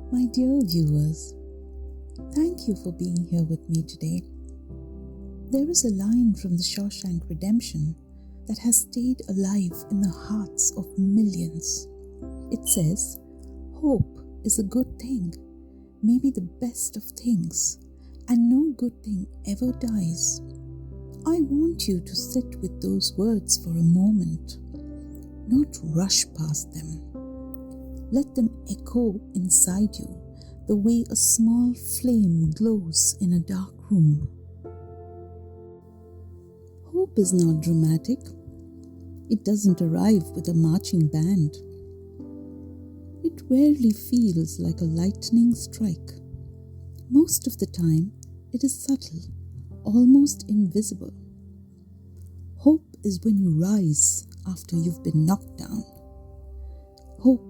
My dear viewers, thank you for being here with me today. There is a line from the Shawshank Redemption that has stayed alive in the hearts of millions. It says, "Hope is a good thing, maybe the best of things, and no good thing ever dies." I want you to sit with those words for a moment, not rush past them. Let them echo inside you the way a small flame glows in a dark room. Hope is not dramatic. It doesn't arrive with a marching band. It rarely feels like a lightning strike. Most of the time, it is subtle, almost invisible. Hope is when you rise after you've been knocked down. Hope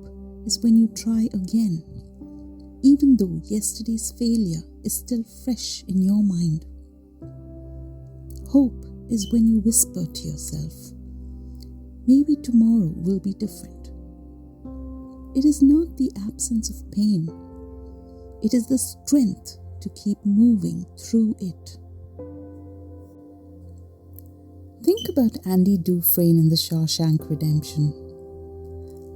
is when you try again, even though yesterday's failure is still fresh in your mind. Hope is when you whisper to yourself, maybe tomorrow will be different. It is not the absence of pain. It is the strength to keep moving through it. Think about Andy Dufresne in the Shawshank Redemption.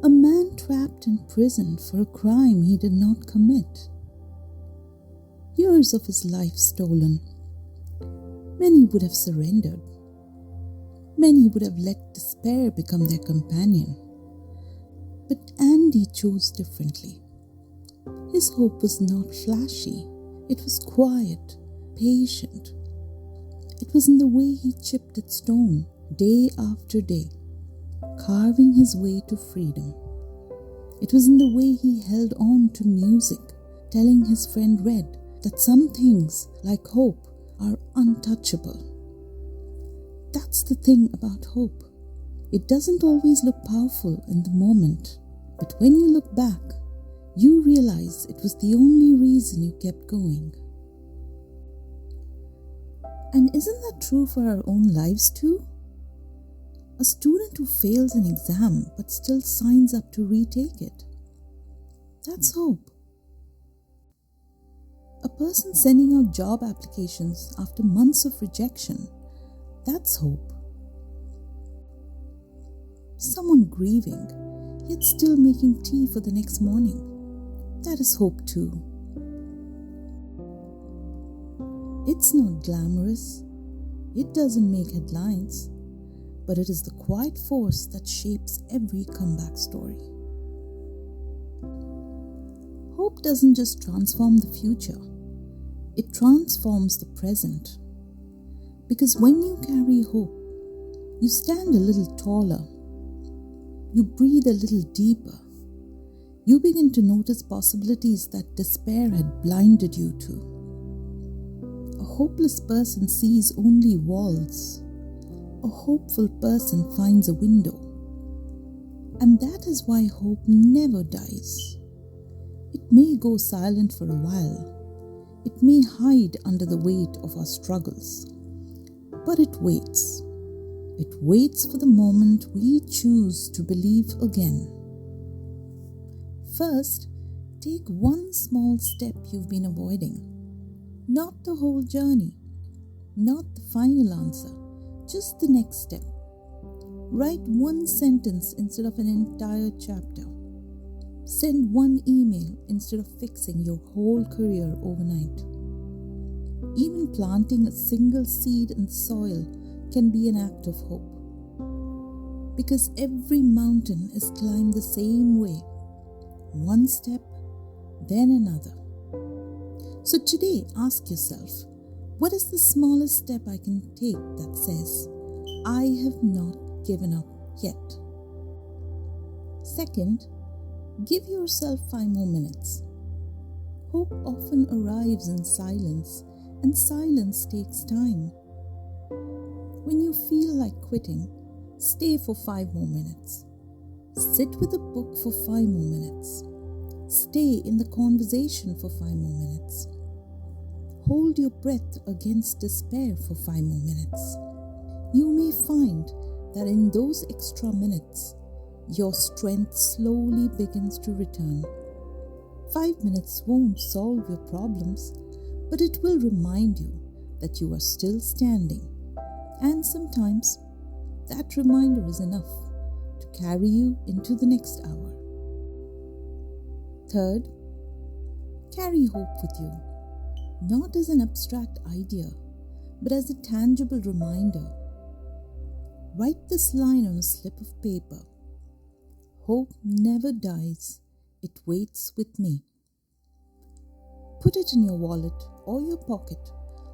A man trapped in prison for a crime he did not commit. Years of his life stolen. Many would have surrendered. Many would have let despair become their companion. But Andy chose differently. His hope was not flashy. It was quiet, patient. It was in the way he chipped at stone day after day, carving his way to freedom. It was in the way he held on to music, telling his friend Red that some things, like hope, are untouchable. That's the thing about hope. It doesn't always look powerful in the moment, but when you look back, you realize it was the only reason you kept going. And isn't that true for our own lives too? A student who fails an exam but still signs up to retake it. That's hope. A person sending out job applications after months of rejection. That's hope. Someone grieving, yet still making tea for the next morning. That is hope too. It's not glamorous. It doesn't make headlines. But it is the quiet force that shapes every comeback story. Hope doesn't just transform the future. It transforms the present. Because when you carry hope, you stand a little taller. You breathe a little deeper. You begin to notice possibilities that despair had blinded you to. A hopeless person sees only walls. A hopeful person finds a window. And that is why hope never dies. It may go silent for a while. It may hide under the weight of our struggles. But it waits. It waits for the moment we choose to believe again. First, take one small step you've been avoiding. Not the whole journey. Not the final answer. Just the next step. Write one sentence instead of an entire chapter. Send one email instead of fixing your whole career overnight. Even planting a single seed in the soil can be an act of hope. Because every mountain is climbed the same way. One step, then another. So today, ask yourself, what is the smallest step I can take that says, I have not given up yet? Second, give yourself 5 more minutes. Hope often arrives in silence, and silence takes time. When you feel like quitting, stay for 5 more minutes. Sit with a book for 5 more minutes. Stay in the conversation for 5 more minutes. Hold your breath against despair for 5 more minutes. You may find that in those extra minutes, your strength slowly begins to return. 5 minutes won't solve your problems, but it will remind you that you are still standing. And sometimes that reminder is enough to carry you into the next hour. Third, carry hope with you, not as an abstract idea, but as a tangible reminder. Write this line on a slip of paper. Hope never dies, it waits with me. Put it in your wallet or your pocket,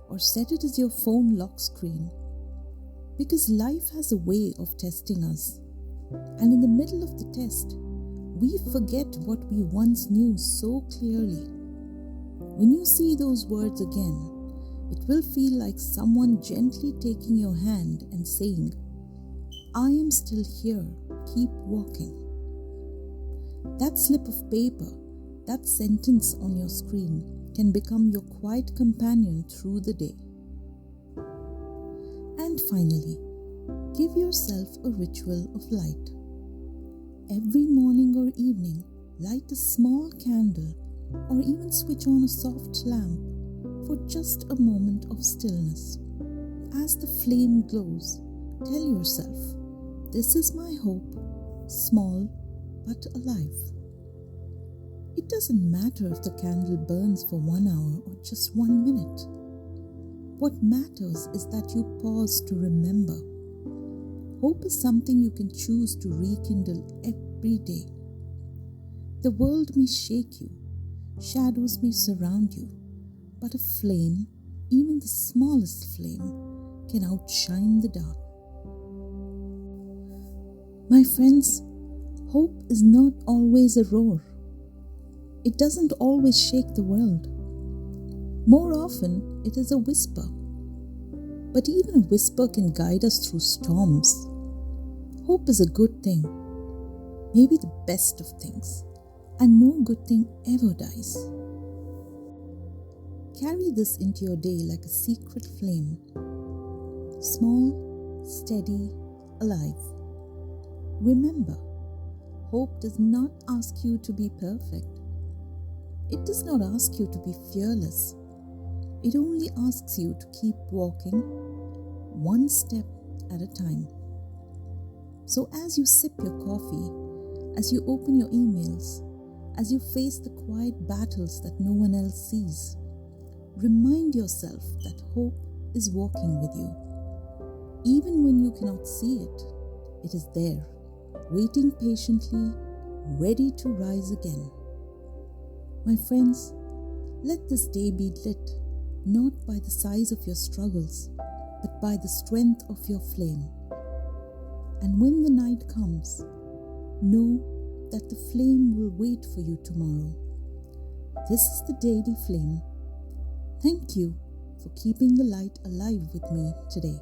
or set it as your phone lock screen, because life has a way of testing us, and in the middle of the test, we forget what we once knew so clearly. When you see those words again, it will feel like someone gently taking your hand and saying, "I am still here, keep walking." That slip of paper, that sentence on your screen can become your quiet companion through the day. And finally, give yourself a ritual of light. Every morning or evening, light a small candle or even switch on a soft lamp for just a moment of stillness. As the flame glows, tell yourself, "This is my hope, small but alive." It doesn't matter if the candle burns for 1 hour or just 1 minute. What matters is that you pause to remember. Hope is something you can choose to rekindle every day. The world may shake you, shadows may surround you, but a flame, even the smallest flame, can outshine the dark. My friends, hope is not always a roar. It doesn't always shake the world. More often, it is a whisper. But even a whisper can guide us through storms. Hope is a good thing, maybe the best of things, and no good thing ever dies. Carry this into your day like a secret flame. Small, steady, alive. Remember, hope does not ask you to be perfect. It does not ask you to be fearless. It only asks you to keep walking, one step at a time. So as you sip your coffee, as you open your emails, as you face the quiet battles that no one else sees, remind yourself that hope is walking with you. Even when you cannot see it, it is there, waiting patiently, ready to rise again. My friends, let this day be lit, not by the size of your struggles, but by the strength of your flame. And when the night comes, know that the flame will wait for you tomorrow. This is the Daily Flame. Thank you for keeping the light alive with me today.